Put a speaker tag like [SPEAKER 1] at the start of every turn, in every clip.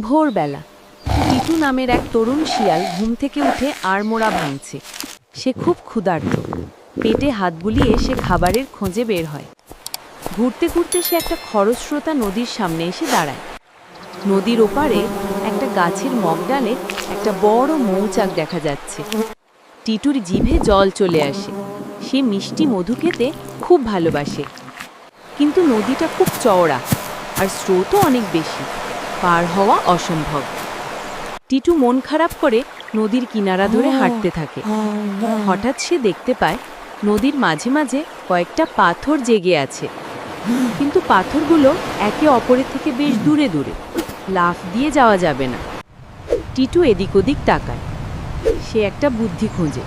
[SPEAKER 1] ভোরবেলা টিটু নামের এক তরুণ শিয়াল ঘুম থেকে উঠে আড়মোড়া ভাঙছে। সে খুব ক্ষুধার্ত, পেটে হাত বুলিয়ে সে খাবারের খোঁজে বের হয়। ঘুরতে ঘুরতে সে একটা খরস্রোতা নদীর সামনে এসে দাঁড়ায়। নদীর ওপারে একটা গাছের মগডালে একটা বড় মৌচাক দেখা যাচ্ছে। টিটুর জিভে জল চলে আসে। সে মিষ্টি মধু খেতে খুব ভালোবাসে, কিন্তু নদীটা খুব চওড়া আর স্রোতও অনেক বেশি, পার হওয়া অসম্ভব। টিটু মন খারাপ করে নদীর কিনারা ধরে হাঁটতে থাকে। হঠাৎ সে দেখতে পায় নদীর মাঝে মাঝে কয়েকটা পাথর জেগে আছে, কিন্তু পাথরগুলো একে অপরের থেকে বেশ দূরে দূরে, লাফ দিয়ে যাওয়া যাবে না। টিটু এদিক ওদিক তাকায়, সে একটা বুদ্ধি খোঁজে।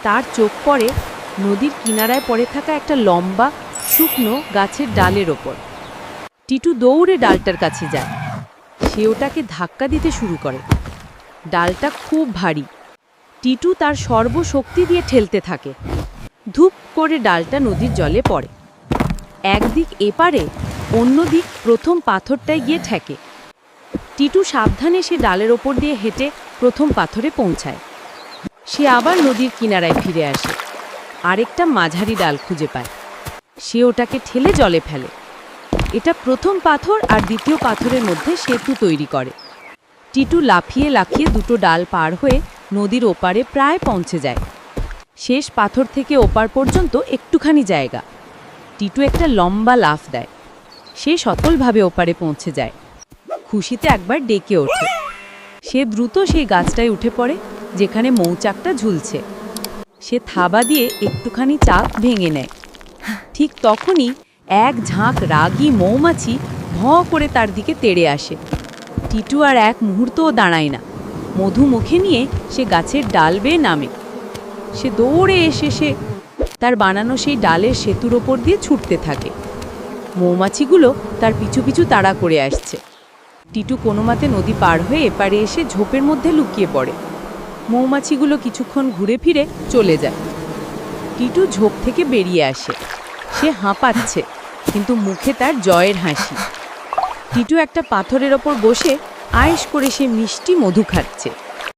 [SPEAKER 1] তার চোখ পড়ে নদীর কিনারায় পড়ে থাকা একটা লম্বা শুকনো গাছের ডালের ওপর। টিটু দৌড়ে ডালটার কাছে যায়। সে ওটাকে ধাক্কা দিতে শুরু করে। ডালটা খুব ভারী। টিটু তার সর্বশক্তি দিয়ে ঠেলতে থাকে। ধূপ করে ডালটা নদীর জলে পড়ে। একদিক এপারে, অন্যদিক প্রথম পাথরটায় গিয়ে ঠেকে। টিটু সাবধানে সে ডালের ওপর দিয়ে হেঁটে প্রথম পাথরে পৌঁছায়। সে আবার নদীর কিনারায় ফিরে আসে, আরেকটা মাঝারি ডাল খুঁজে পায়। সে ওটাকে ঠেলে জলে ফেলে। এটা প্রথম পাথর আর দ্বিতীয় পাথরের মধ্যে সেতু তৈরি করে। টিটু লাফিয়ে লাফিয়ে দুটো ডাল পার হয়ে নদীর ওপারে প্রায় পৌঁছে যায়। শেষ পাথর থেকে ওপার পর্যন্ত একটুখানি জায়গা। টিটু একটা লম্বা লাফ দেয়। সে সফলভাবে ওপারে পৌঁছে যায়। খুশিতে একবার ডেকে ওঠে। সে দ্রুত সেই গাছটায় উঠে পড়ে যেখানে মৌচাকটা ঝুলছে। সে থাবা দিয়ে একটুখানি চাক ভেঙে নেয়। ঠিক তখনই এক ঝাঁক রাগী মৌমাছি ভঁ করে তার দিকে তেড়ে আসে। টিটু আর এক মুহূর্তও দাঁড়ায় না। মধু মুখে নিয়ে সে গাছের ডাল বেয়ে নামে। সে দৌড়ে এসে তার বানানো সেই ডালের সেতুর ওপর দিয়ে ছুটতে থাকে। মৌমাছিগুলো তার পিছু পিছু তাড়া করে আসছে। টিটু কোনো মতে নদী পার হয়ে এপারে এসে ঝোপের মধ্যে লুকিয়ে পড়ে। মৌমাছিগুলো কিছুক্ষণ ঘুরে ফিরে চলে যায়। টিটু ঝোপ থেকে বেরিয়ে আসে। সে হাঁপাচ্ছে, কিন্তু মুখে তার জয়ের হাসি। টিটু একটা পাথরের ওপর বসে আয়েশ করে সে মিষ্টি মধু খাচ্ছে।